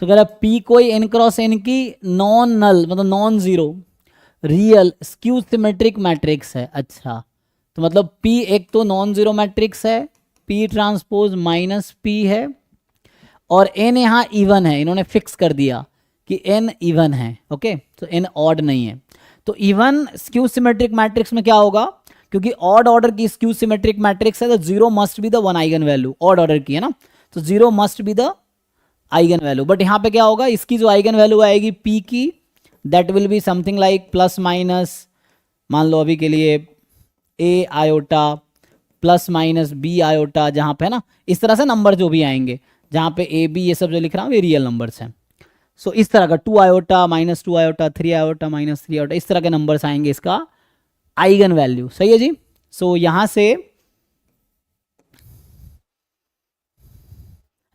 तो कह रहा है पी कोई एन क्रॉस एन की नॉन नल मतलब non zero real skew symmetric matrix है। अच्छा, तो मतलब पी एक तो नॉन जीरो मैट्रिक्स है, पी ट्रांसपोज माइनस पी है, और एन यहाँ इवन है, इन्होंने फिक्स कर दिया कि एन इवन है। ओके, तो एन ऑड नहीं है। तो इवन स्क्यू सिमेट्रिक मैट्रिक्स में क्या होगा, क्योंकि ऑड ऑर्डर की स्क्यू सिमेट्रिक मैट्रिक्स है तो zero must be the one eigenvalue, odd order की है ना, तो zero must be the eigenvalue. But यहाँ पे क्या होगा, इसकी जो आइगन वैल्यू आएगी पी की, that will be something like plus minus, मान लो अभी के लिए A iota plus minus B iota, जहाँ पे है ना इस तरह से नंबर जो भी आएंगे, जहाँ पे ए बी ये सब जो लिख रहा हूँ ये रियल नंबर्स हैं। सो इस तरह का 2 iota minus 2 iota 3 iota minus 3 iota, इस तरह के नंबर्स आएंगे इसका आइगन वैल्यू। सही है जी। सो यहाँ से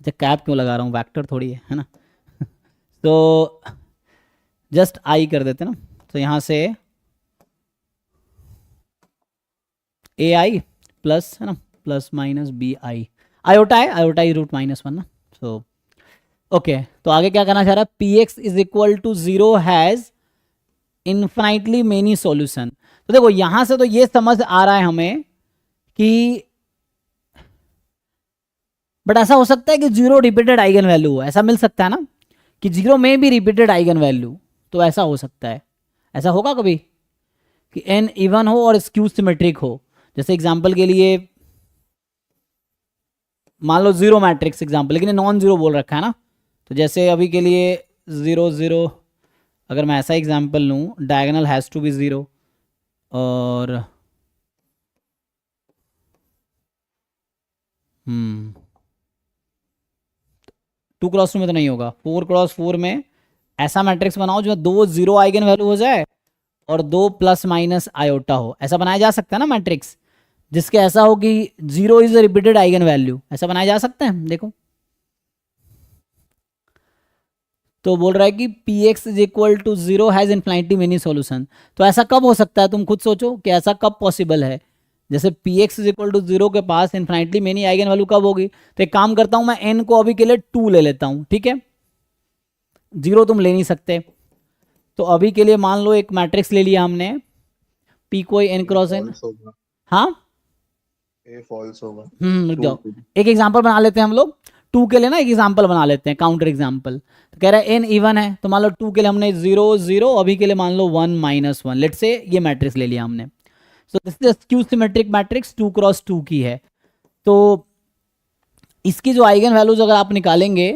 अच्छा कैप क्यों लगा रहा हूँ, वेक्टर थोड़ी है ना। तो जस्ट आई कर देते ना, तो यहाँ से ए आई प्लस है ना plus minus b i, iota है, आयोटा ही रूट माइनस वन ना। सो ओके, तो आगे क्या करना चाह रहा है, P x is equal to zero has infinitely many solution. तो देखो यहां से तो ये समझ आ रहा है हमें कि, बट ऐसा हो सकता है कि जीरो रिपीटेड आइगन वैल्यू हो, ऐसा मिल सकता है ना कि जीरो में भी रिपीटेड आइगन वैल्यू, तो ऐसा हो सकता है। ऐसा होगा कभी कि एन इवन हो और स्क्यू सिमेट्रिक हो। जैसे एग्जांपल के लिए मान लो जीरो मैट्रिक्स एग्जांपल, लेकिन नॉन जीरो बोल रखा है ना, तो जैसे अभी के लिए जीरो जीरो, अगर मैं ऐसा एग्जांपल लूँ, diagonal has to be zero, और टू क्रॉस टू में तो नहीं होगा, 4x4 में ऐसा मैट्रिक्स बनाओ जो दो जीरो आइगन वैल्यू हो जाए और दो प्लस माइनस आयोटा हो, ऐसा बनाया जा सकता है ना मैट्रिक्स, जिसके ऐसा हो कि zero is repeated eigen value, ऐसा बनाया जा सकता है। देखो तो बोल रहा है कि p x is equal to zero has infinity many solution. तो ऐसा कब हो सकता है, तुम खुद सोचो कि ऐसा कब पॉसिबल है। जैसे p x is equal to zero के पास इन्फिनिटली मेनी आइगन वैल्यू कब होगी, तो एक काम करता हूं मैं एन को अभी के लिए 2 ले लेता हूं, ठीक है, जीरो तुम ले नहीं सकते। तो अभी के लिए मान लो एक मैट्रिक्स ले लिया हमने, पी कोई एन क्रॉस एन, हाँ ए फॉल्स होगा। रुक जाओ, एक एग्जांपल बना लेते हैं हम लोग, टू के लिए ना एक एग्जांपल बना लेते हैं, काउंटर एग्जांपल। तो कह रहा है एन इवन है, तो मान लो टू के लिए हमने जीरो जीरो, अभी के लिए मान लो वन माइनस वन, लेट से ये मैट्रिक्स ले लिया हमने। So this is skew symmetric matrix 2x2 की है। तो इसकी जो आइगन वैल्यूज अगर आप निकालेंगे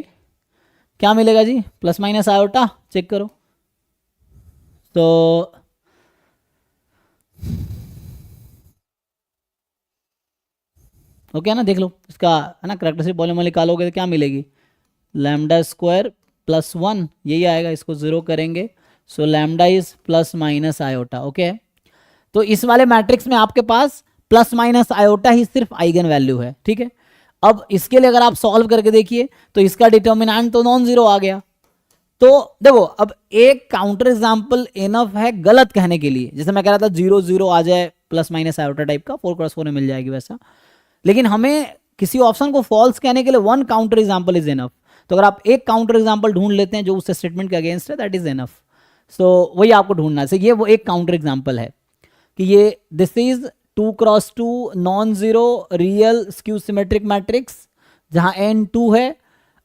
क्या मिलेगा जी, प्लस माइनस आयोटा, चेक करो। तो ओके ना, देख लो इसका है ना करेक्टरिस्टिक पॉलीनोमियल निकालोगे तो क्या मिलेगी, लैम्डा स्क्वायर प्लस वन, यही आएगा, इसको जीरो करेंगे। सो lambda is plus minus iota. Okay, तो इस वाले मैट्रिक्स में आपके पास प्लस माइनस आयोटा ही सिर्फ आइगन वैल्यू है, ठीक है। अब इसके लिए अगर आप सॉल्व करके देखिए तो इसका डिटर्मिनेंट तो नॉन जीरो आ गया। तो देखो अब एक काउंटर एग्जाम्पल इनफ है गलत कहने के लिए, जैसे मैं कह रहा था जीरो जीरो आ जाए प्लस माइनस आयोटा टाइप का, 4x4 में मिल जाएगी वैसा, लेकिन हमें किसी ऑप्शन को फॉल्स कहने के लिए one counter example is enough. तो अगर आप एक काउंटर एग्जाम्पल ढूंढ लेते हैं जो उस स्टेटमेंट के अगेंस्ट है, दैट इज इनफ। सो वही आपको ढूंढना है। ये वो एक काउंटर एग्जाम्पल है कि ये this is 2x2 non zero real skew symmetric matrix जहां n 2 है।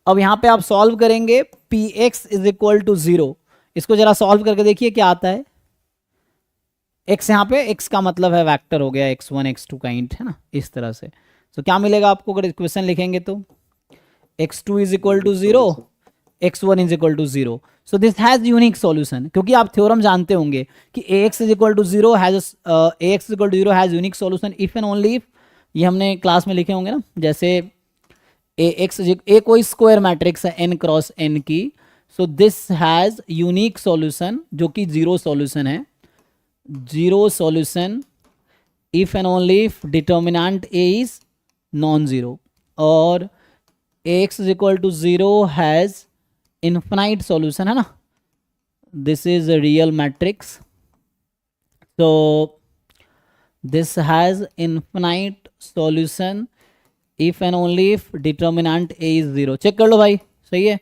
अब यहां पे आप सॉल्व करेंगे p x is equal to zero, इसको जरा सॉल्व करके देखिए क्या आता है। x यहाँ पे x का मतलब है वेक्टर हो गया, x1 x2 का इंट है ना, इस तरह से। तो क्या मिलेगा आपको अगर इक्वेशन लिखेंगे तो x2 is equal to zero, x1 is equal to zero. So this has unique solution, क्योंकि आप थ्योरम जानते होंगे कि ax is equal to zero has ax is equal to zero has unique solution if and only if, ये हमने class में लिखे होंगे ना, जैसे ax a कोई स्क्वायर मैट्रिक्स है n क्रॉस n की, so this has unique solution जो कि जीरो सॉल्यूशन है, zero solution if and only if determinant a is non zero, और ax is equal to zero has infinite solution है ना, this is real matrix. so this has infinite solution if and only if determinant a is zero। Check कर लो भाई, सही है।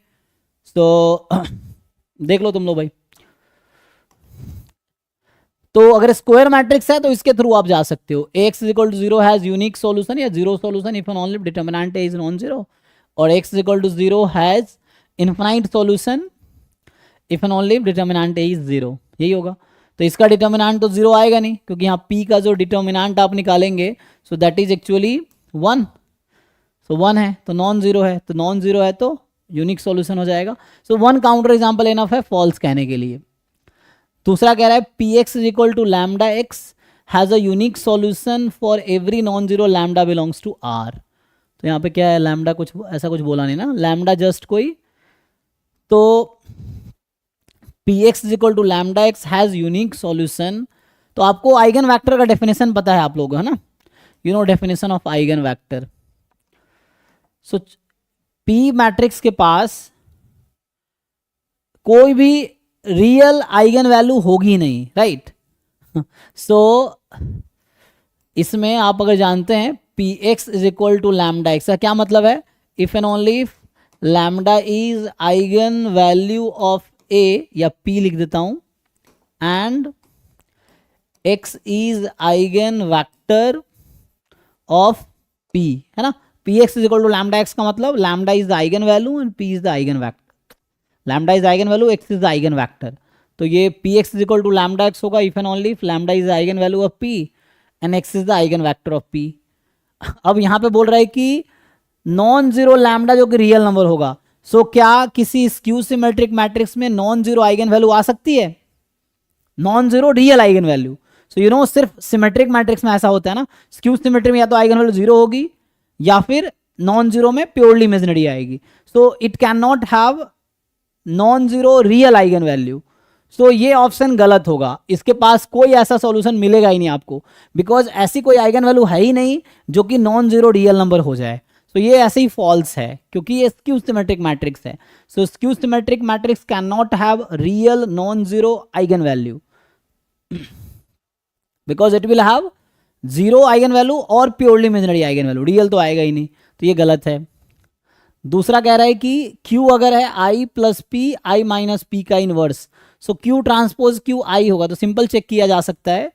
तो देख लो तुम लोग भाई, तो अगर स्क्वायर मैट्रिक्स है तो इसके थ्रू आप जा सकते हो। x is equal to zero has unique solution या zero solution if and only determinant is non zero, और x is equal to zero has infinite solution if and only determinant is zero, यही होगा। तो इसका determinant तो zero आएगा नहीं, क्योंकि यहाँ p का जो डिटर्मिनेंट आप निकालेंगे सो दैट इज एक्चुअली 1, सो 1 है तो नॉन जीरो है, तो नॉन जीरो है तो यूनिक सॉल्यूशन हो जाएगा। So one counter example enough है फॉल्स कहने के लिए। दूसरा कह रहा है P x is equal to lambda x has a unique solution for every non zero lambda belongs to R. तो यहाँ पे क्या है, लैम्डा कुछ ऐसा कुछ बोला नहीं ना, लैम्डा जस्ट कोई, तो p x is equal to lambda x has unique solution. तो आपको आइगन वैक्टर का डेफिनेशन पता है आप लोग, है ना, you know definition of eigen vector. So P matrix के पास कोई भी रियल आइगन वैल्यू होगी नहीं, राइट। सो इसमें आप अगर जानते हैं P x is equal to lambda x का क्या मतलब है, if and only lambda is eigenvalue of A, या पी लिख देता हूं, and x is eigenvector of P, है ना। P x is equal to lambda x का मतलब lambda is the eigenvalue and P is the eigenvector, lambda is eigenvalue, x is the eigenvector. तो ये P x is equal to lambda x होगा if and only if lambda is the eigenvalue of P and x is the eigenvector of P. अब यहाँ पे बोल रहा है कि नॉन जीरो लैम्डा जो कि रियल नंबर होगा, सो क्या किसी स्क्यू सिमेट्रिक मैट्रिक्स में नॉन जीरो आइगन वैल्यू आ सकती है, non zero real eigenvalue. So you know सिर्फ सिमेट्रिक मैट्रिक्स में ऐसा होता है ना, स्क्यू सिमेट्रिक में या तो आइगन वैल्यू जीरो होगी या फिर नॉन जीरो में प्योरली इमेजिनरी आएगी। So it can not have non zero real eigenvalue. सो ये ऑप्शन गलत होगा, इसके पास कोई ऐसा सॉल्यूशन मिलेगा ही नहीं आपको, बिकॉज ऐसी कोई आइगन वैल्यू है ही नहीं जो कि नॉन जीरो रियल नंबर हो जाए। तो ये ऐसे ही फॉल्स है क्योंकि ये स्क्यू सिमेट्रिक मैट्रिक्स है। So skew symmetric matrix can not have real non zero eigenvalue because it will have zero eigenvalue और purely imaginary eigenvalue, real तो आएगा ही नहीं, तो ये गलत है। दूसरा कह रहा है कि Q अगर है I plus P I minus P का inverse, so Q transpose Q I होगा, तो सिंपल चेक किया जा सकता है।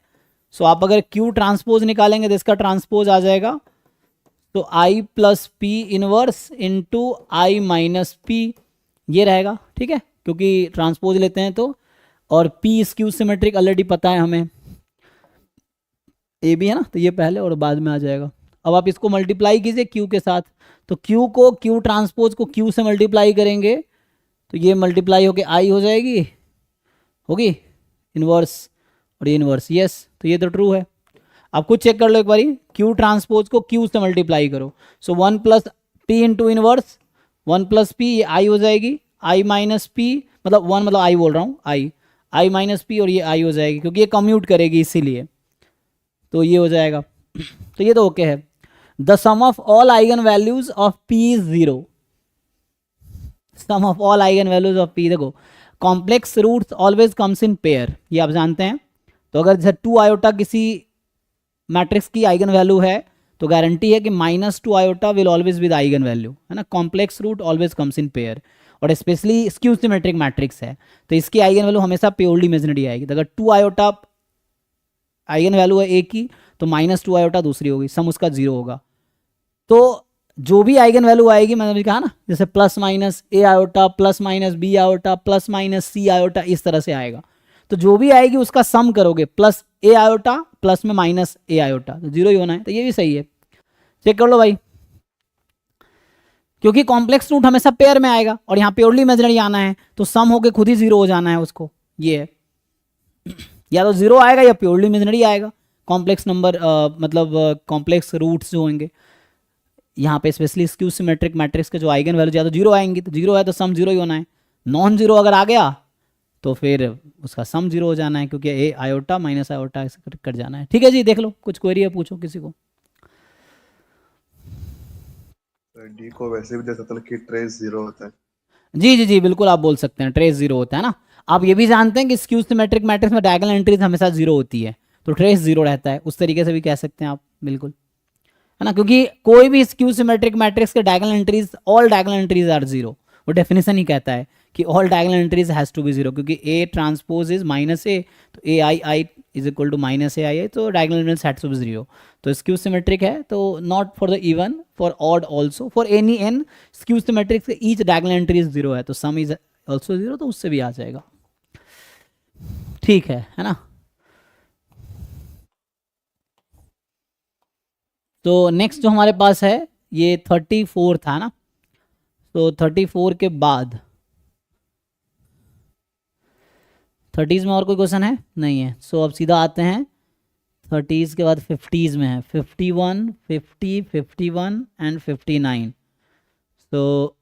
सो आप अगर Q ट्रांसपोज निकालेंगे तो इसका ट्रांसपोज आ जाएगा, तो I plus P inverse into I minus P, ये रहेगा, ठीक है, क्योंकि ट्रांसपोज लेते हैं तो, और P स्क्यू सिमेट्रिक ऑलरेडी पता है हमें, ए भी है ना, तो ये पहले और बाद में आ जाएगा। अब आप इसको मल्टीप्लाई कीजिए Q के साथ, तो Q को Q ट्रांसपोज को Q से मल्टीप्लाई करेंगे तो ये मल्टीप्लाई होके I हो जाएगी, होगी इनवर्स, और ये इनवर्स, यस, तो ये तो ट्रू है। आप खुद चेक कर लो एक बारी, Q ट्रांसपोज को Q से मल्टीप्लाई करो, सो 1 plus P into inverse 1 plus P, ये I हो जाएगी, I माइनस पी, मतलब 1 मतलब I बोल रहा हूँ, I माइनस पी, और ये I हो जाएगी क्योंकि ये कम्यूट करेगी इसीलिए, तो ये हो जाएगा। तो ये तो ओके है। The sum of all eigenvalues of P is zero, sum of all eigenvalues of P, देखो complex roots always comes in pair, ये आप जानते हैं। तो अगर जैसे 2 आयोटा किसी मैट्रिक्स की आइगन वैल्यू है तो गारंटी है कि -2 iota will always with eigen value, है ना, complex root always comes in pair, और स्पेशली स्क्यू सिमेट्रिक मैट्रिक्स है तो इसकी आइगन वैल्यू हमेशा प्योरली इमेजिनरी आएगी। तो अगर 2 आयोटा आइगन वैल्यू है एक की तो -2 आयोटा दूसरी होगी, सम उसका जीरो होगा। तो जो भी आइगन वैल्यू आएगी, मैंने अभी कहा ना, जैसे plus minus A iota plus minus B iota plus minus C iota, इस तरह से आएगा। तो जो भी आएगी उसका सम करोगे, प्लस ए आयोटा प्लस में माइनस ए आयोटा, तो जीरो ही होना है, तो ये भी सही है। चेक कर लो भाई, क्योंकि कॉम्प्लेक्स रूट हमेशा पेयर में आएगा और यहाँ प्योरली इमेजिनरी आना है तो सम होके खुद ही जीरो हो जाना है उसको, ये है। या तो जीरो आएगा या प्योरली इमेजिनरी आएगा, कॉम्प्लेक्स नंबर मतलब कॉम्प्लेक्स रूट्स जो होंगे यहाँ पे, स्पेशली स्क्यू सिमेट्रिक मैट्रिक्स के जो आइगन वैल्यू या तो जीरो आएंगी, तो जीरो है तो सम जीरो ही होना है। नॉन जीरो अगर आ गया तो फिर उसका सम जीरो हो जाना है, क्योंकि ए आयोटा माइनस आयोटा ऐसे कट जाना है। ठीक है जी, देख लो, कुछ क्वेरी है पूछो किसी को। डी को वैसे भी दे सकते हैं कि ट्रेस जीरो होता है। जी जी जी, बिल्कुल आप बोल सकते हैं, ट्रेस जीरो होता है ना। आप ये भी जानते हैं कि स्क्यू सिमेट्रिक मैट्रिक्स में डायगोनल एंट्रीज हमेशा जीरो होती है, तो ट्रेस जीरो रहता है, उस तरीके से भी कह सकते हैं आप, बिल्कुल, है ना, क्योंकि कोई भी स्क्यू सिमेट्रिक मैट्रिक्स के diagonal entries, all diagonal entries are zero, वो डेफिनेशन ही कहता है कि all diagonal entries has to be zero, क्योंकि A transpose is minus A, तो A i i is equal to minus A i है, तो diagonal elements has to be zero. तो स्क्यू सिमेट्रिक है, तो not for the even, for odd also, for any n skew symmetric each diagonal entry is zero है, तो सम is also zero, तो उससे भी आ जाएगा। ठीक है ना। तो नेक्स्ट जो हमारे पास है ये 34 था ना, तो 34 के बाद 30s में और कोई क्वेश्चन है नहीं है। सो अब सीधा आते हैं 30s के बाद 50s में है, 51, 50, 51 एंड 59। तो